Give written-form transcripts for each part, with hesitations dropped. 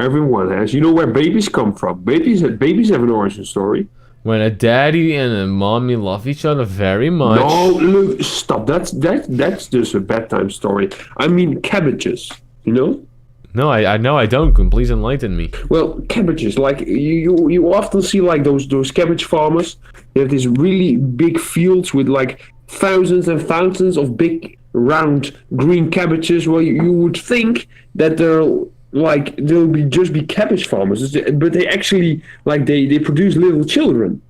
Everyone has. You know where babies come from. Babies have an origin story. When a daddy and a mommy love each other very much. No, look, stop. That's just a bedtime story. I mean cabbages, you know? No, I know I don't. Please enlighten me. Well, cabbages, like you often see like those cabbage farmers. They have these really big fields with like thousands and thousands of big round green cabbages. Well, you would think that they'll just be cabbage farmers, but they actually like they produce little children.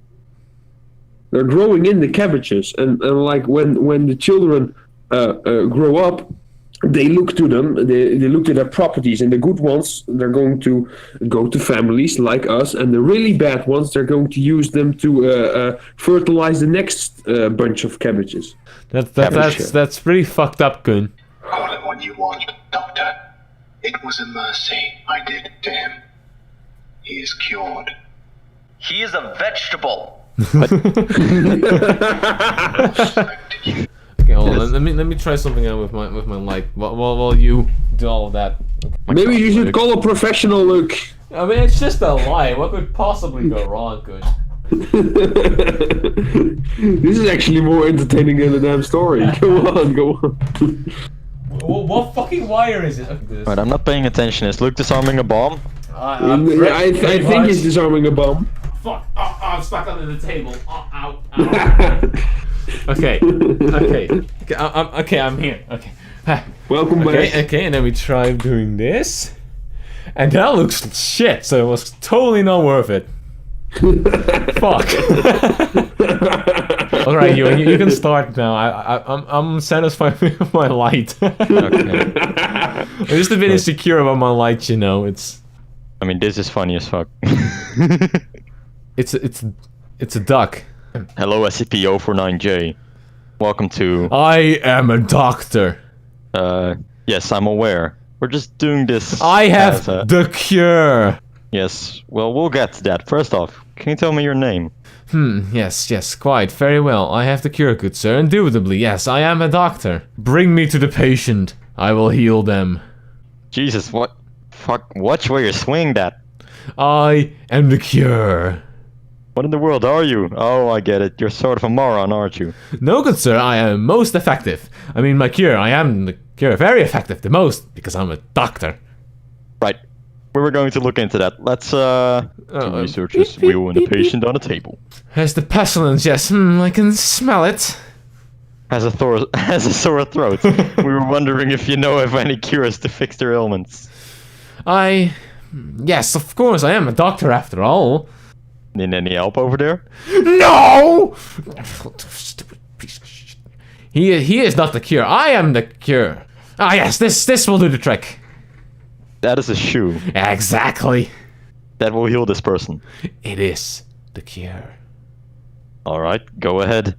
They're growing in the cabbages, and like when the children grow up, they look to them. They look to their properties, and the good ones they're going to go to families like us, and the really bad ones they're going to use them to fertilize the next bunch of cabbages. That's pretty fucked up, Coen. Call it what you want, Doctor. It was a mercy I did to him. He is cured. He is a vegetable. Okay, hold on. Let me try something out with my light. While you do all of that. Maybe you should call a professional, Luke. I mean, it's just a lie. What could possibly go wrong, Coen? This is actually more entertaining than the damn story. Go on. What fucking wire is it? Right, I'm not paying attention. Is Luke disarming a bomb? I think he's disarming a bomb. Fuck! Oh, I'm stuck under the table. Oh, ow! Okay, I'm here. Okay. Welcome back. Okay, and then we try doing this, and that looks shit. So it was totally not worth it. Fuck. All right, you can start now. I'm satisfied with my light. Okay. I'm just a bit insecure about my light, you know. I mean, this is funny as fuck. It's a duck. Hello, SCP-049J. Welcome to... I am a doctor. Yes, I'm aware. We're just doing this... I have the cure. Yes, well, we'll get to that. First off, can you tell me your name? Yes, quite, very well. I have the cure, good sir. Indubitably, yes, I am a doctor. Bring me to the patient. I will heal them. Jesus, what? Fuck, watch where you're swinging that. I am the cure. What in the world are you? Oh, I get it. You're sort of a moron, aren't you? No, good sir, I am most effective. I mean, my cure, I am the cure. Very effective, the most, because I'm a doctor. Right. We were going to look into that. Let's, researchers wheel in the patient on a table. Has the pestilence, yes. I can smell it. Has a sore throat. We were wondering if you know of any cures to fix their ailments. Yes, of course, I am a doctor after all. Need any help over there? No! Stupid piece of shit. He is not the cure. I am the cure. Ah, yes, this will do the trick. That is a shoe. Exactly. That will heal this person. It is the cure. Alright, go ahead.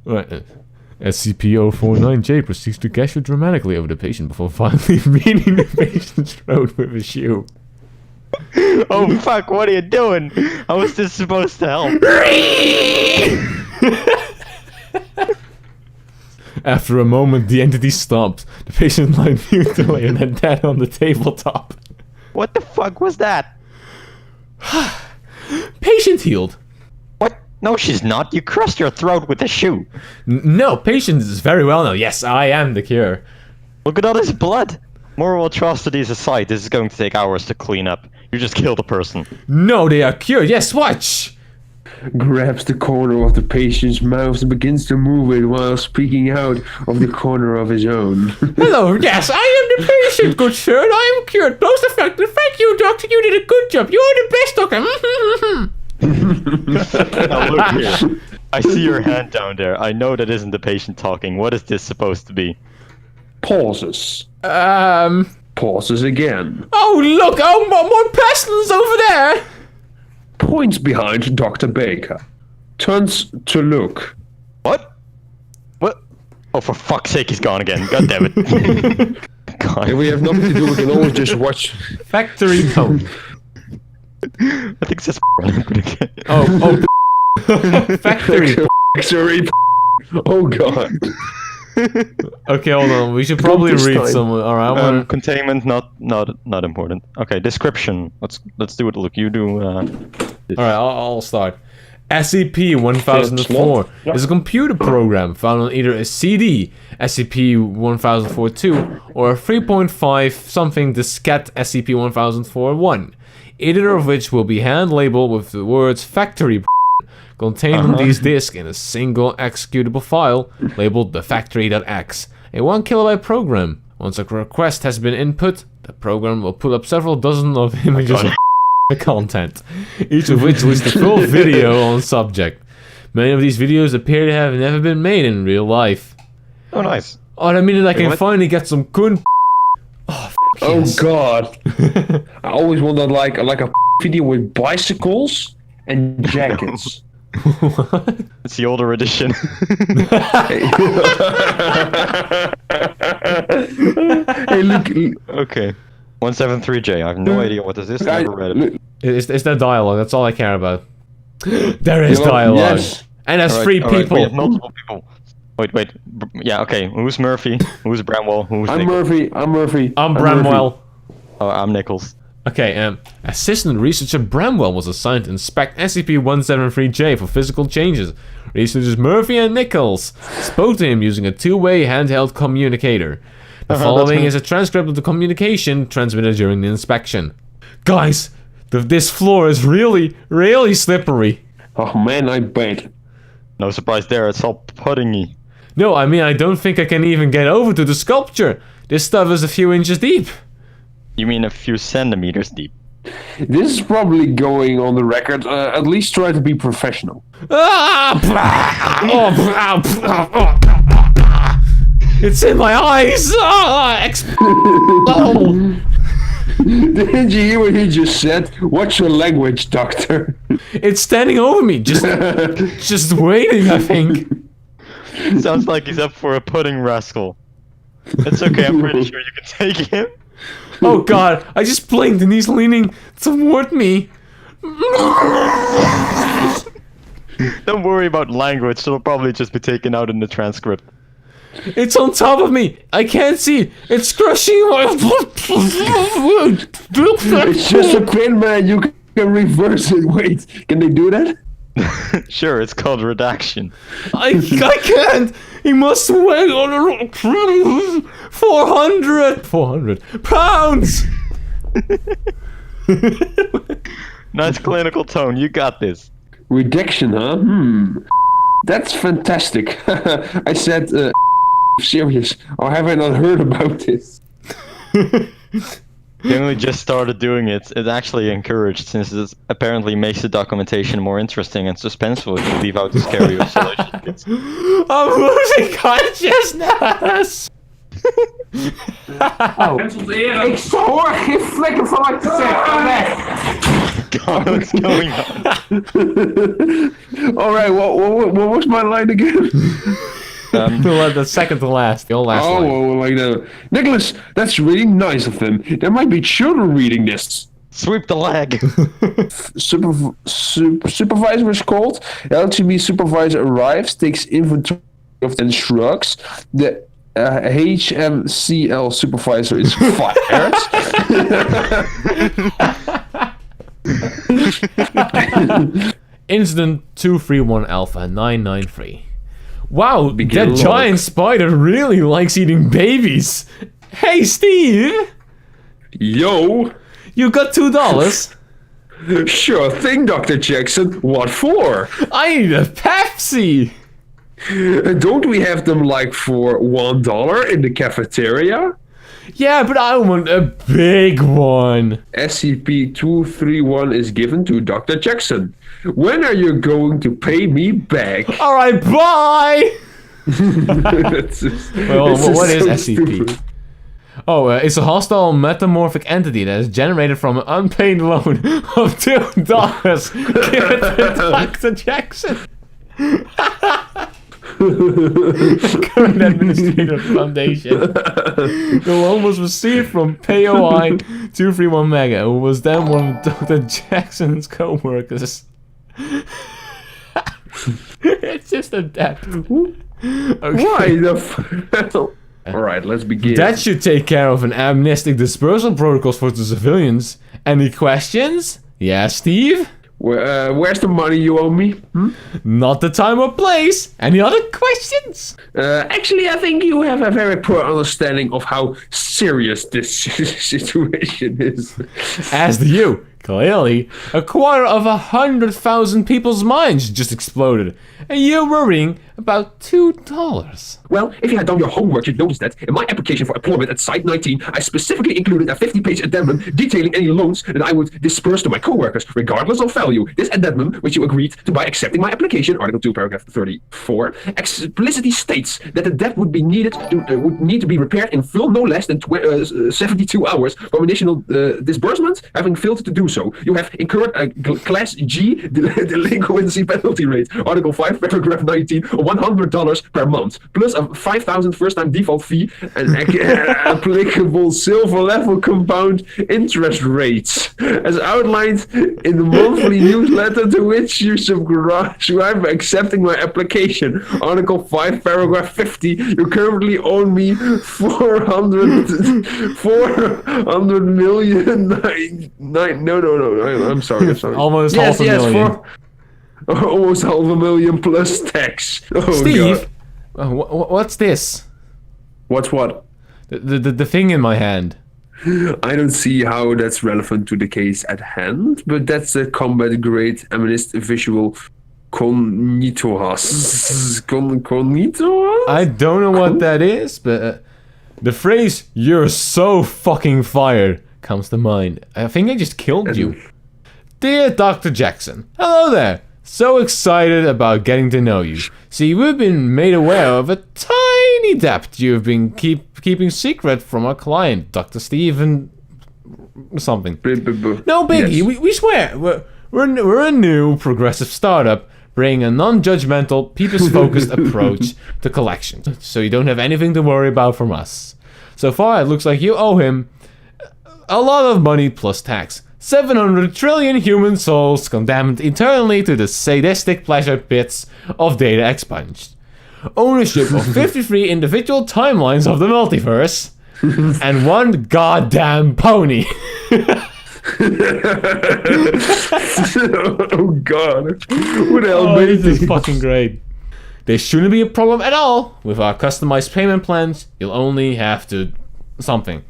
Right. SCP-049J proceeds to gesture dramatically over the patient before finally beating the patient's throat with a shoe. Oh fuck, what are you doing? How is this supposed to help? After a moment, the entity stops. The patient lied mutilated and then dead on the tabletop. What the fuck was that? Patient healed. What? No, she's not. You crushed your throat with a shoe. No, patient is very well now. Yes, I am the cure. Look at all this blood. Moral atrocities aside, this is going to take hours to clean up. You just killed a person. No, they are cured. Yes, watch. Grabs the corner of the patient's mouth and begins to move it while speaking out of the corner of his own. Hello, yes, I am the patient, good sir. I am cured. Most effective. Thank you, doctor. You did a good job. You are the best doctor. Now look here. I see your hand down there. I know that isn't the patient talking. What is this supposed to be? Pauses. Pauses again. Oh, look! Oh, more pestilence over there! Points behind Dr. Baker. Turns to look. What? What? Oh, for fuck's sake, he's gone again. God damn it. God. If we have nothing to do, we can always just watch. Factory code. I think it says Oh. Factory. Factory. Oh, God. Okay, hold on. We should probably this read time. some. All right, I want. Containment, not important. Okay, description. Let's do it. Look, you do. All right, I'll start. SCP-1004 is a computer program found on either a CD, SCP-1042, or a 3.5 something diskette, SCP-1041, either of which will be hand-labeled with the words factory contained on these disks in a single executable file labeled the factory.x, a 1 kilobyte program. Once a request has been input, the program will pull up several dozen of images of content, each of which lists the full video on subject. Many of these videos appear to have never been made in real life. Oh, nice. Oh, that means I can what? finally get some Coen. Oh, yes. God. I always wanted like a video with bicycles and jackets. It's the older edition. Hey, look. Okay. 173J. I have no idea what this is. Never read it. It's that dialogue. That's all I care about. There is dialogue. Yes. And there's Alright, 3 alright, people. we have multiple people. Wait. Yeah, okay. Who's Murphy? Who's Bramwell? Who's I'm Nichols? Murphy. I'm Bramwell. Oh, I'm Nichols. Okay, Assistant Researcher Bramwell was assigned to inspect SCP-173J for physical changes. Researchers Murphy and Nichols spoke to him using a two-way handheld communicator. The following is a transcript of the communication transmitted during the inspection. Guys, this floor is really, really slippery. Oh man, I bet. No surprise there. It's all puddingy. No, I mean, I don't think I can even get over to the sculpture. This stuff is a few inches deep. You mean a few centimeters deep? This is probably going on the record. At least try to be professional. It's in my eyes! Didn't you hear what he just said? What's your language, doctor? It's standing over me, just waiting, I think. Sounds like he's up for a pudding rascal. It's okay, I'm pretty sure you can take him. Oh god, I just blinked and he's leaning toward me. Don't worry about language, it'll probably just be taken out in the transcript. It's on top of me! I can't see it! It's crushing my... It's just a pin, man. You can reverse it. Wait, can they do that? Sure, it's called redaction. I can't! He must weigh 400 pounds! Nice clinical tone, you got this. Redaction, huh? That's fantastic. I said, serious. Or have I not heard about this? They only just started doing it. It's actually encouraged since it apparently makes the documentation more interesting and suspenseful if you leave out the scary isolation bits. I'm losing consciousness! Ik hoor geen vlekken van mijn God, what's going on? Alright, what was my line again? The second to last, the last line. Oh, like that. Nicholas, that's really nice of them. There might be children reading this. Sweep the leg. Supervisor is called. LTB supervisor arrives, takes inventory of and shrugs. The HMCL supervisor is fired. Incident 231 Alpha 993. Wow, that Begin giant log. spider really likes eating babies. Hey, Steve! Yo! You got $2? Sure thing, Dr. Jackson. What for? I need a Pepsi! Don't we have them like for $1 in the cafeteria? Yeah, but I want a big one. SCP-231 is given to Dr. Jackson. When are you going to pay me back? Alright, bye! That's just- Well, this what is so SCP? stupid. Oh, it's a hostile metamorphic entity that is generated from an unpaid loan of $2 given to Dr. Jackson. Current Administrator Foundation. The loan was received from POI 231 Mega, who was then one of Dr. Jackson's co-workers. It's just a debt. Okay. Why the hell? Alright, let's begin. That should take care of an amnestic dispersal protocols for the civilians. Any questions? Yeah, Steve? Where's the money you owe me? Not the time or place. Any other questions? Actually, I think you have a very poor understanding of how serious this situation is. As do you. Clearly, a quarter of 100,000 people's minds just exploded, and you're worrying about $2. Well, if you had done your homework, you'd notice that in my application for employment at Site 19, I specifically included a 50-page addendum detailing any loans that I would disperse to my coworkers, regardless of value. This addendum, which you agreed to by accepting my application, Article 2, Paragraph 34, explicitly states that the debt would need to be repaired in full no less than 72 hours from initial disbursement. Having failed to do so, you have incurred a Class G delinquency penalty rate, Article 5, Paragraph 19, $100 per month, plus a $5,000 first-time default fee and applicable silver level compound interest rates, as outlined in the monthly newsletter to which you subscribe by accepting my application. Article 5, Paragraph 50, you currently owe me 400 million. No, I'm sorry. Almost half a million. Almost half a million plus tax. Oh, Steve, God. What's this? What's what? The thing in my hand. I don't see how that's relevant to the case at hand, but that's a combat grade amnesty visual cognitoras. Cognitoras? I don't know what that is, but the phrase "you're so fucking fired" comes to mind. I think I just killed you. Dear Dr. Jackson, hello there. So excited about getting to know you. See, we've been made aware of a tiny debt you've been keeping secret from our client, Dr. Steven something. No biggie, Yes. we swear. We're a new progressive startup bringing a non-judgmental, people's-focused approach to collections. So you don't have anything to worry about from us. So far, it looks like you owe him a lot of money plus tax. 700 trillion human souls condemned eternally to the sadistic pleasure pits of data expunged. Ownership of 53 individual timelines of the multiverse. And one goddamn pony. Oh, God. Who the hell made This is fucking great. There shouldn't be a problem at all. With our customized payment plans, you'll only have to something.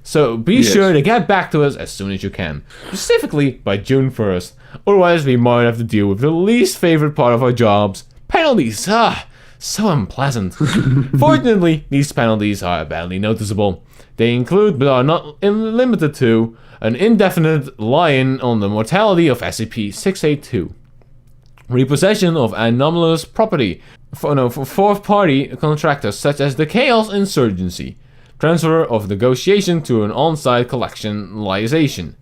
So be sure to get back to us as soon as you can. Specifically by June 1st. Otherwise we might have to deal with the least favorite part of our jobs. Penalties. So unpleasant. Fortunately, these penalties are badly noticeable. They include, but are not limited to, an indefinite lie-in on the mortality of SCP-682. Repossession of anomalous property for fourth-party contractors such as the Chaos Insurgency. Transfer of negotiation to an on-site collectionization.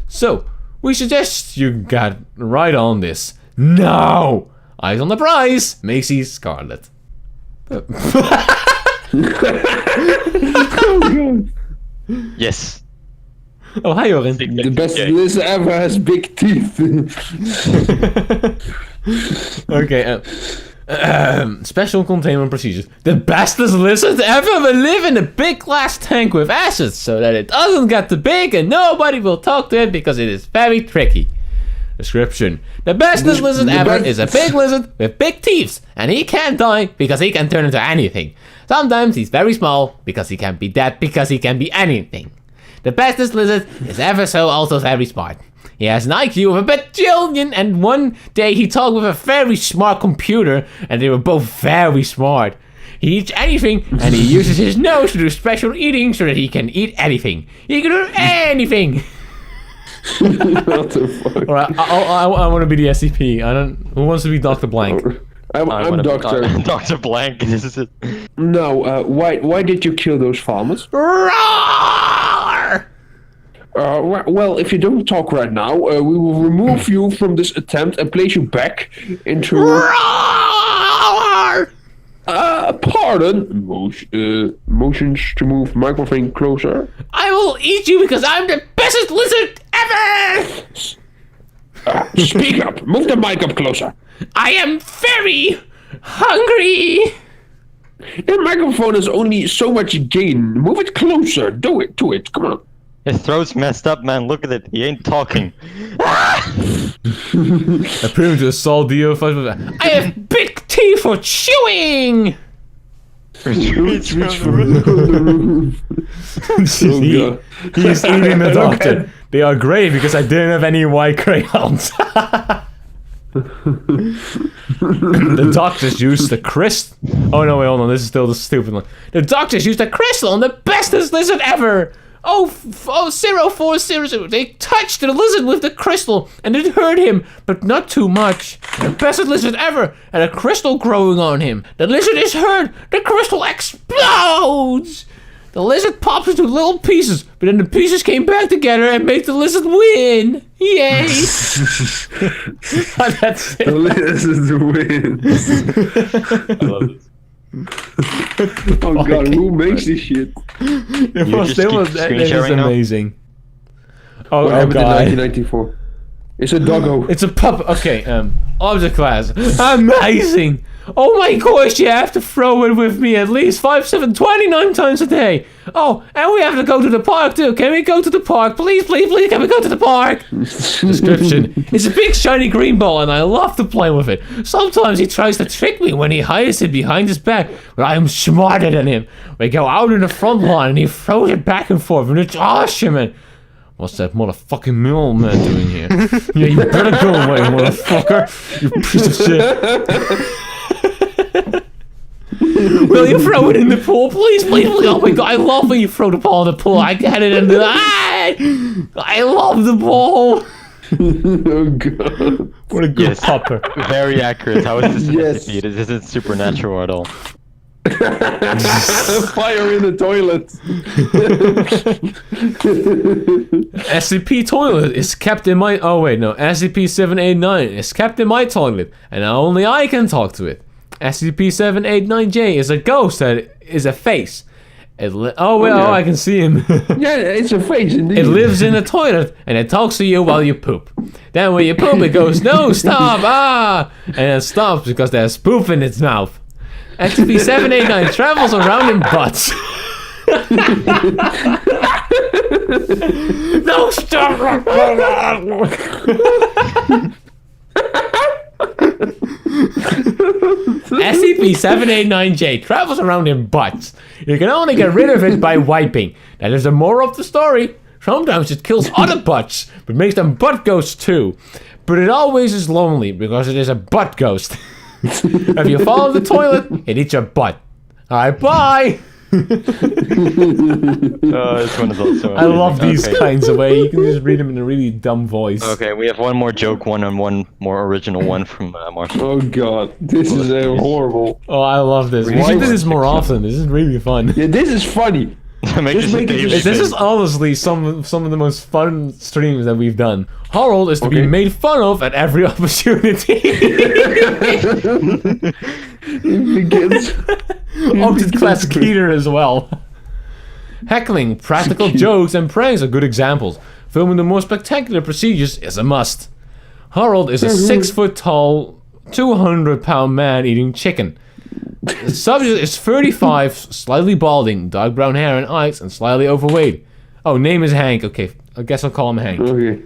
So, we suggest you get right on this. Now! Eyes on the prize! Macy Scarlet. Yes. Oh, hi, Jorin. The best lizard ever has big teeth. Okay, special containment procedures. The bestest lizard ever will live in a big glass tank with acids so that it doesn't get too big and nobody will talk to it because it is very tricky. Description. The bestest lizard ever is a big lizard with big teeth, and he can't die because he can turn into anything. Sometimes he's very small because he can be dead because he can be anything. The bestest lizard is ever so also very smart. He has an IQ of a bajillion, and one day he talked with a very smart computer, and they were both very smart. He eats anything, and he uses his nose to do special eating so that he can eat anything. He can do anything! What the fuck? Alright, I want to be the SCP. Who wants to be Dr. Blank? I'm Doctor. Dr. Blank. This is it. No, why did you kill those farmers? Roar! Well, if you don't talk right now, we will remove you from this attempt and place you back into... Roar! Pardon? Motions to move microphone closer. I will eat you because I'm the bestest lizard ever! Speak up. Move the mic up closer. I am very hungry! That microphone has only so much gain. Move it closer. Do it to it. Come on. His throat's messed up, man. Look at it. He ain't talking. Appearing to assault Dio. I have big teeth for chewing! Reach for the roof. He's eating the doctor. They are great because I didn't have any white crayons. The doctors used the crystal. Oh no, wait, hold on. This is still the stupid one. The doctors used the crystal on the bestest lizard ever. 0400. They touched the lizard with the crystal and it hurt him, but not too much. The best lizard ever had a crystal growing on him. The lizard is hurt. The crystal explodes. The lizard pops into little pieces, but then the pieces came back together and made the lizard win. Yay! That's it. The lizard wins. I love this. Oh god, who makes this shit? That screen is sharing now? amazing. What Oh happened in god. 1994? It's a doggo. It's a pup. Okay, object class. Amazing. Oh my gosh, you have to throw it with me at least 5, 7, 29 times a day. Oh, and we have to go to the park too. Can we go to the park? Please, please, please, can we go to the park? Description. It's a big shiny green ball and I love to play with it. Sometimes he tries to trick me when he hides it behind his back, but I am smarter than him. We go out in the front line and he throws it back and forth and it's awesome, man. What's that motherfucking middleman doing here? Yeah, you better go away, motherfucker. You piece of shit. Will you throw it in the pool? Please, please, please. Oh my god, I love when you throw the ball in the pool. I get it in the... I love the ball. Oh god. What a good pupper. Very accurate. How is this Yes. SCP? This isn't supernatural at all. Fire in the toilet. SCP toilet is kept in my... Oh wait, no. SCP-789 is kept in my toilet, and only I can talk to it. SCP-789J is a ghost that is a face. Oh I can see him. Yeah, it's a face indeed. It lives in a toilet and it talks to you while you poop. Then when you poop, it goes, no, stop, and it stops because there's poop in its mouth. SCP-789 travels around in butts. No, stop! SCP-789J travels around in butts. You can only get rid of it by wiping. That is the moral of the story. Sometimes it kills other butts, but makes them butt ghosts too. But it always is lonely because it is a butt ghost. If you follow the toilet, it eats your butt. Alright, bye! This one is also I love these okay. kinds of way. You can just read them in a really dumb voice. Okay, we have one more joke one and one more original one from Marshall. Oh god, this is horrible. Oh, I love this. We should do this more often. This is really fun. Yeah, this is funny. Make Just this a make it daily just- This thing. is honestly some of the most fun streams that we've done. Harold is to be Okay. made fun of at every opportunity. It begins. Object class Keter as well. Heckling, practical jokes, and pranks are good examples. Filming the more spectacular procedures is a must. Harold is a 6-foot-tall, 200-pound man eating chicken. The subject is 35, slightly balding, dark brown hair and eyes, and slightly overweight. Oh, name is Hank. Okay, I guess I'll call him Hank. Okay.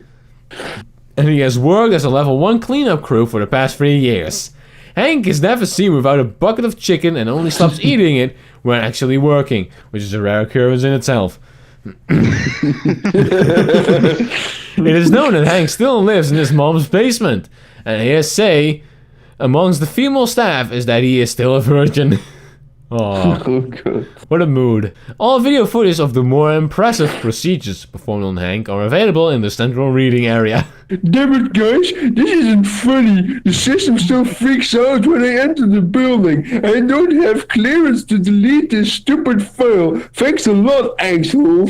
And he has worked as a level 1 cleanup crew for the past 3 years. Hank is never seen without a bucket of chicken and only stops eating it when actually working, which is a rare occurrence in itself. It is known that Hank still lives in his mom's basement, and hearsay amongst the female staff is that he is still a virgin. Aww. Oh god. What a mood. All video footage of the more impressive procedures performed on Hank are available in the central reading area. Damn it, guys! This isn't funny. The system still freaks out when I enter the building. I don't have clearance to delete this stupid file. Thanks a lot, asshole.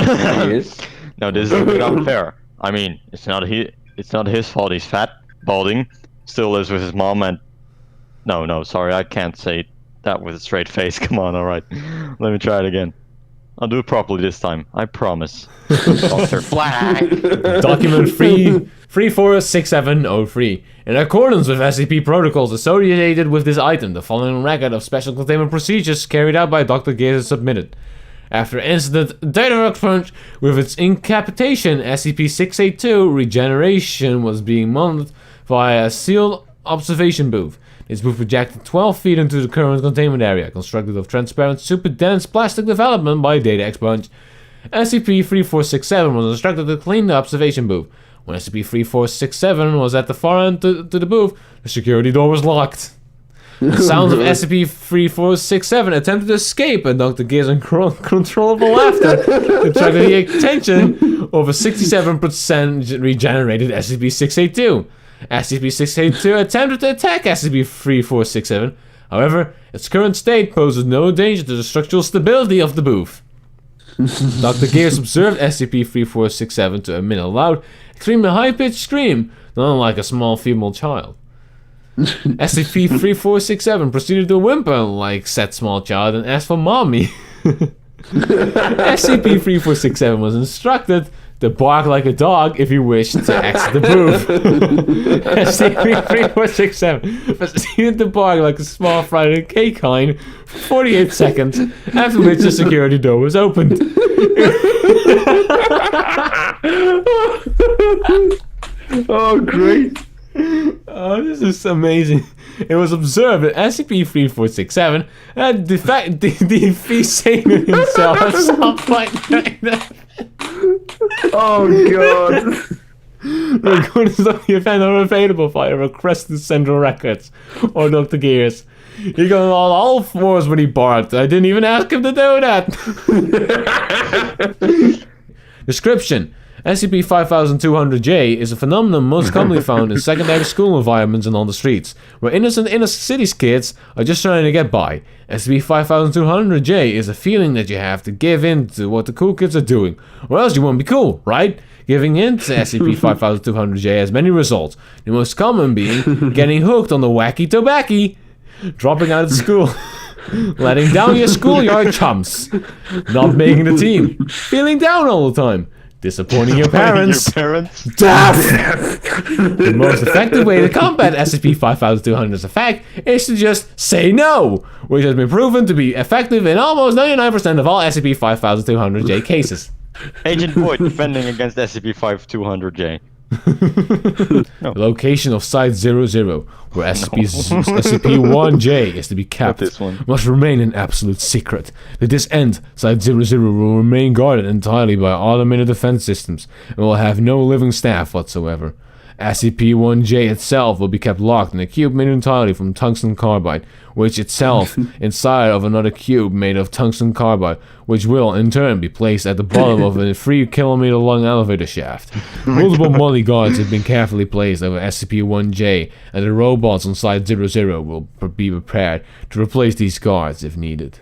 Yes. No, this is a bit unfair. I mean, it's not his fault. He's fat, balding, still lives with his mom, and no, sorry, I can't say that with a straight face. Come on, all right, let me try it again. I'll do it properly this time. I promise. Dr. Black. Document 346703. In accordance with SCP protocols associated with this item, the following record of special containment procedures carried out by Dr. Gears is submitted. After incident data expunged with its incapitation, SCP-682 regeneration was being monitored via a sealed observation booth. This booth projected 12 feet into the current containment area, constructed of transparent, super dense plastic development by data expunge. SCP-3467 was instructed to clean the observation booth. When SCP-3467 was at the far end to the booth, the security door was locked. The sounds of SCP-3467 attempted to escape, and Dr. Gears' uncontrollable laughter attracted the attention of a 67% regenerated SCP-682. SCP-682 attempted to attack SCP-3467. However, its current state poses no danger to the structural stability of the booth. Dr. Gears observed SCP-3467 to emit a loud, extremely high-pitched scream, not unlike a small female child. SCP-3467 proceeded to whimper like said small child and asked for mommy. SCP-3467 was instructed to bark like a dog if he wished to exit the booth. SCP-3467 proceeded to bark like a small frightened canine for 48 seconds, after which the security door was opened. Oh, great. Oh, this is amazing. It was observed that SCP-3467 had defecated himself at some point during that. Oh, God. Recordings of the event are available via request to Central Records or Dr. Gears. He got on all fours when he barked. I didn't even ask him to do that. Description: SCP-5200-J is a phenomenon most commonly found in secondary school environments and on the streets, where innocent inner cities kids are just trying to get by. SCP-5200-J is a feeling that you have to give in to what the cool kids are doing, or else you won't be cool, right? Giving in to SCP-5200-J has many results, the most common being getting hooked on the wacky tobacco, dropping out of school, letting down your schoolyard chums, not making the team, feeling down all the time, disappointing your parents. Death! The most effective way to combat SCP-5200's effect is to just say no, which has been proven to be effective in almost 99% of all SCP-5200-J cases. Agent Void defending against SCP-5200-J. The location of Site 00, where SCP-1J is to be kept, must remain an absolute secret. To this end, Site 00 will remain guarded entirely by automated defense systems and will have no living staff whatsoever. SCP-1J itself will be kept locked in a cube made entirely from tungsten carbide, which itself inside of another cube made of tungsten carbide, which will in turn be placed at the bottom of a 3-kilometer-long elevator shaft. Multiple molly guards have been carefully placed over SCP-1J, and the robots on Site 00 will be prepared to replace these guards if needed.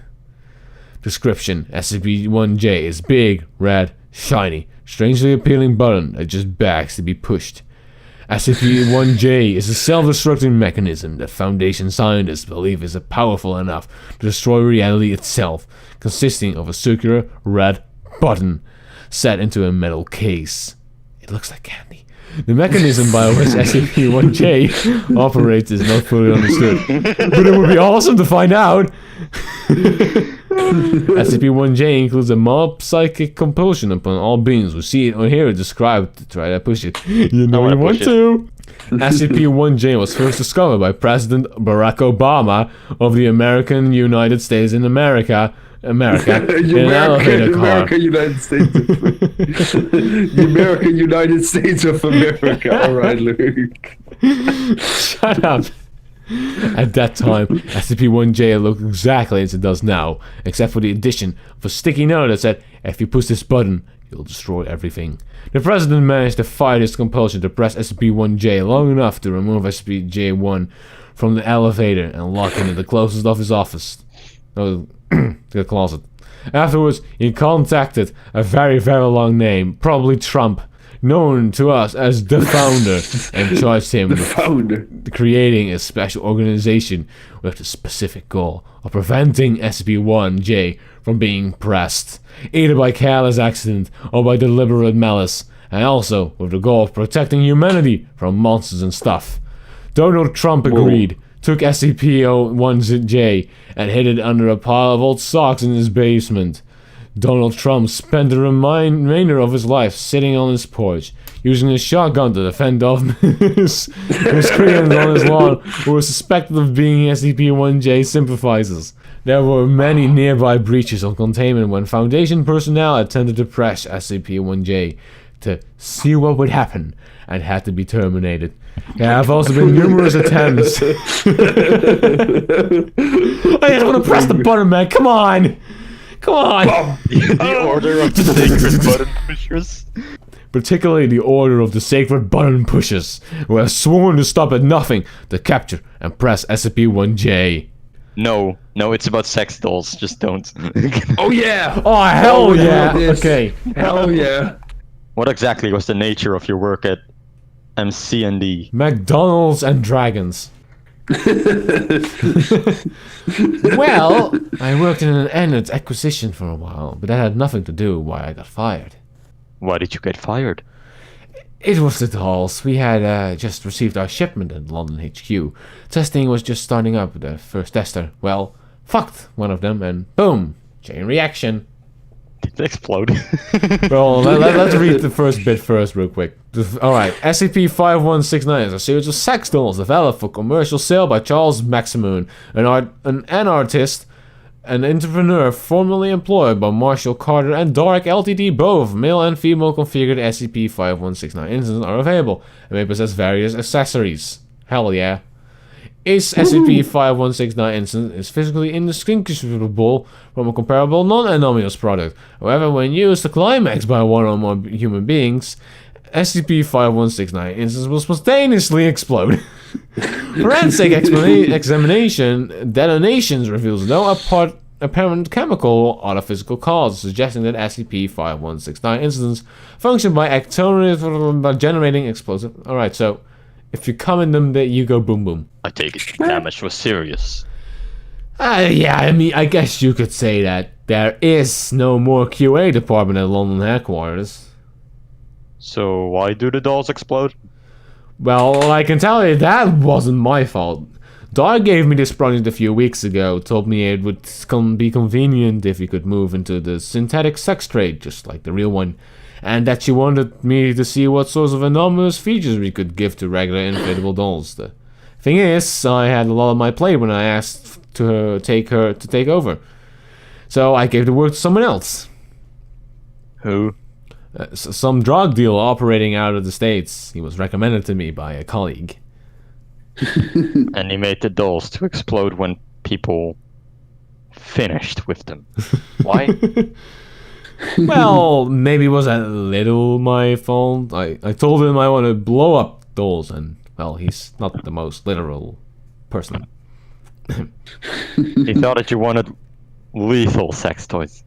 Description: SCP-1J is big, red, shiny, strangely appealing button that just begs to be pushed. SCP-1J is a self-destructing mechanism that Foundation scientists believe is powerful enough to destroy reality itself, consisting of a circular red button set into a metal case. It looks like candy. The mechanism by which SCP-1J operates is not fully understood, but it would be awesome to find out. SCP-1J includes a mob psychic compulsion upon all beings who see it or hear it described to try to push it. You know you want to. SCP-1J was first discovered by President Barack Obama of the United States in America in an elevator car. American United States. The American United States of America. All right, Luke. Shut up. At that time, SCP-1J looked exactly as it does now, except for the addition of a sticky note that said, "If you push this button, you'll destroy everything." The President managed to fight his compulsion to press SCP-1J long enough to remove SCP-J1 from the elevator and lock it in the closest of his office. The closet. Afterwards, he contacted a very, very long name, probably Trump, known to us as the Founder, and charged him with Founder. creating a special organization with the specific goal of preventing SCP-1J from being pressed, either by careless accident or by deliberate malice, and also with the goal of protecting humanity from monsters and stuff. Donald Trump agreed, took SCP-1J and hid it under a pile of old socks in his basement. Donald Trump spent the remainder of his life sitting on his porch, using his shotgun to defend off miscreants on his lawn who were suspected of being SCP-1J sympathizers. There were many nearby breaches of containment when Foundation personnel attempted to press SCP-1J to see what would happen and had to be terminated. There have also been numerous attempts. I just want to press the button, man. Come on. Come on. The Order of the Sacred Button Pushers. Particularly the Order of the Sacred Button Pushers, who have sworn to stop at nothing to capture and press SCP-1J. No, it's about sex dolls. Just don't. Oh yeah! Oh, hell yeah! This. Okay. Hell yeah! What exactly was the nature of your work at MC&D? McDonald's and dragons. Well, I worked in an end acquisition for a while, but that had nothing to do why I got fired. Why did you get fired? It was the dolls. We had just received our shipment at London HQ. Testing was just starting up. The first tester, well, fucked one of them, and boom, chain reaction. Did it explode? Well, let's read the first bit first real quick. Alright, SCP-5169 is a series of sex dolls developed for commercial sale by Charles Maximoon, an artist, an entrepreneur formerly employed by Marshall Carter and Dark Ltd. Both male and female configured SCP-5169 instances are available and may possess various accessories. Hell yeah. Each SCP-5169 instance is physically indistinguishable from a comparable non-anomalous product. However, when used to climax by one or more human beings, SCP-5169 instance will spontaneously explode. Forensic examination detonations reveals no apparent chemical or other physical cause, suggesting that SCP-5169 instance function by generating explosive. Alright, so if you come in them, you go boom boom. I take it the damage was serious. Yeah, I mean, I guess you could say that there is no more QA department at London headquarters. So why do the dolls explode? Well, I can tell you that wasn't my fault. Dar gave me this project a few weeks ago, told me it would be convenient if we could move into the synthetic sex trade, just like the real one, and that she wanted me to see what sorts of anomalous features we could give to regular inflatable dolls. The thing is, I had a lot on my plate when I asked her to take over, so I gave the work to someone else. Who? Some drug dealer operating out of the States. He was recommended to me by a colleague. And he made the dolls to explode when people finished with them. Why? Well, maybe it was a little my fault. I told him I want to blow up dolls, and, well, he's not the most literal person. He thought that you wanted lethal sex toys.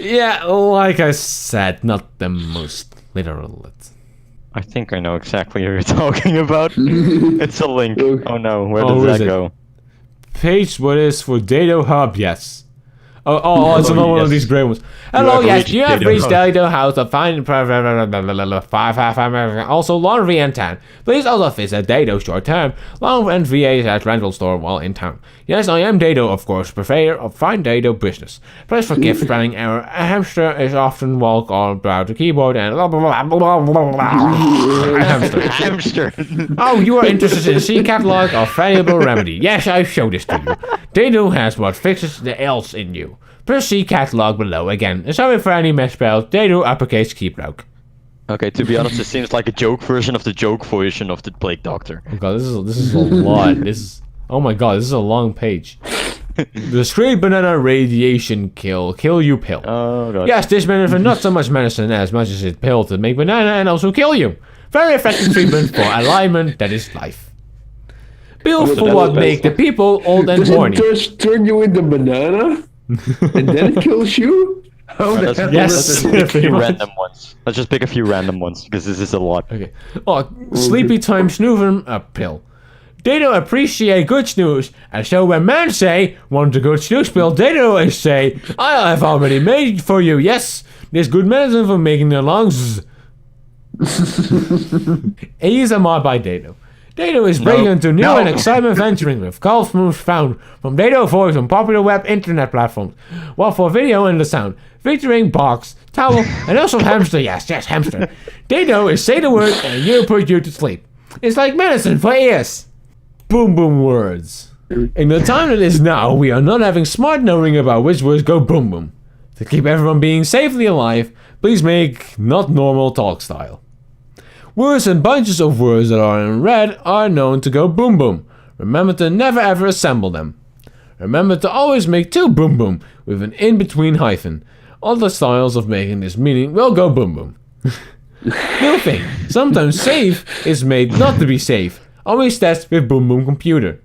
Yeah, like I said, not the most literal. I think I know exactly what you're talking about. It's a link. Oh no, where does that go? Page what is for Dado Hub, yes. It's another one of these grey ones. Hello, yes, you have reached Dado House to find also laundry and tan. Please also visit Dado short term. Long and VA at rental store while in town. Yes, I am Dado, of course, purveyor of fine Dado business. Please forgive spelling error. A hamster is often walk on about the keyboard and Hamster. Oh, you are interested in C catalog of valuable remedy. Yes, I show this to you. Dado has what fixes the L's in you. Press C catalog below again. Sorry for any misspelled. Dado uppercase keylock. Okay, to be honest, it seems like a joke version of the joke version of the Plague Doctor. Oh god, this is a lot. Oh my god, this is a long page. The straight banana radiation kill you pill. Oh god. Yes, this benefit not so much medicine as much as it pill to make banana and also kill you. Very effective treatment for alignment that is life. Pill for what make the people old and Does horny. it just turn you into banana? And then it kills you? How the Let's, hell Yes. does let's that pick a few Pretty much. random ones. Let's just pick a few random ones because this is a lot. Okay. Oh, sleepy time snoozing a pill. They don't appreciate good snooze, and so when men say, want a good snooze pill, they always say, I have already made it for you, yes, there's good medicine for making the lungs. ASMR by Dado. Dado is breaking into new and exciting venturing with golf moves found from Dado voice on popular web internet platforms, while for video and the sound, featuring box, towel, and also hamster, yes, hamster. Dado is say the word and you put you to sleep. It's like medicine for ears. Boom boom words. In the time that is now, we are not having smart knowing about which words go boom boom. To keep everyone being safely alive, please make not normal talk style. Words and bunches of words that are in red are known to go boom boom. Remember to never ever assemble them. Remember to always make two boom boom with an in-between hyphen. Other styles of making this meaning will go boom boom. New thing, sometimes safe is made not to be safe. Always test with boom boom computer.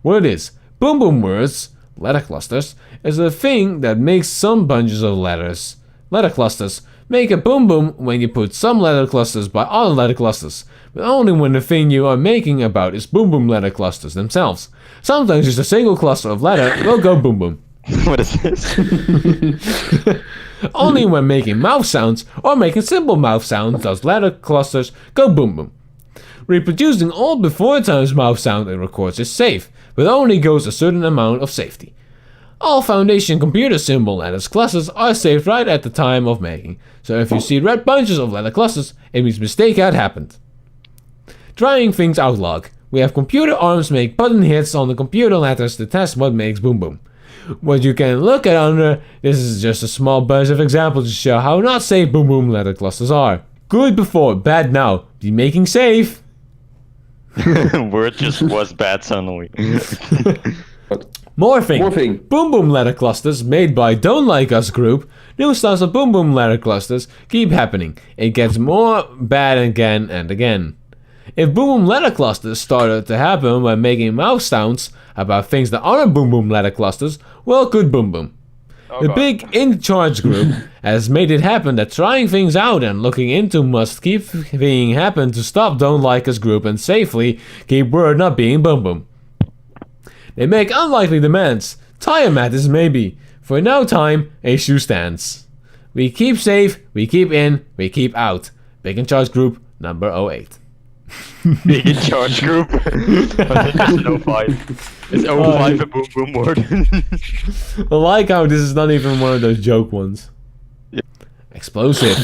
What it is, boom boom words, letter clusters, is a thing that makes some bunches of letters. Letter clusters make a boom boom when you put some letter clusters by other letter clusters, but only when the thing you are making about is boom boom letter clusters themselves. Sometimes just a single cluster of letter will go boom boom. What is this? Only when making mouth sounds or making simple mouth sounds does letter clusters go boom boom. Reproducing all before times mouth sound it records is safe, but only goes a certain amount of safety. All Foundation computer symbol letters clusters are saved right at the time of making, so if you see red bunches of letter clusters, it means mistake had happened. Trying things out log. We have computer arms make button hits on the computer letters to test what makes boom boom. What you can look at under, this is just a small bunch of examples to show how not safe boom boom letter clusters are. Good before, bad now. Be making safe. Word just was bad suddenly. Morphing. Boom boom letter clusters made by Don't Like Us group. New styles of boom boom letter clusters keep happening. It gets more bad again and again. If boom boom letter clusters started to happen when making mouth sounds about things that aren't boom boom letter clusters, well, good boom boom. The big in charge group has made it happen that trying things out and looking into must keep being happen to stop Don't Like Us group and safely keep word not being boom boom. They make unlikely demands. Tire matters maybe. For no time, a shoe stands. We keep safe, we keep in, we keep out. Big in charge group number 08. Big in charge group. I think it's an 05. It's 05 a boom boom word. I like how this is not even one of those joke ones. Yeah. Explosive.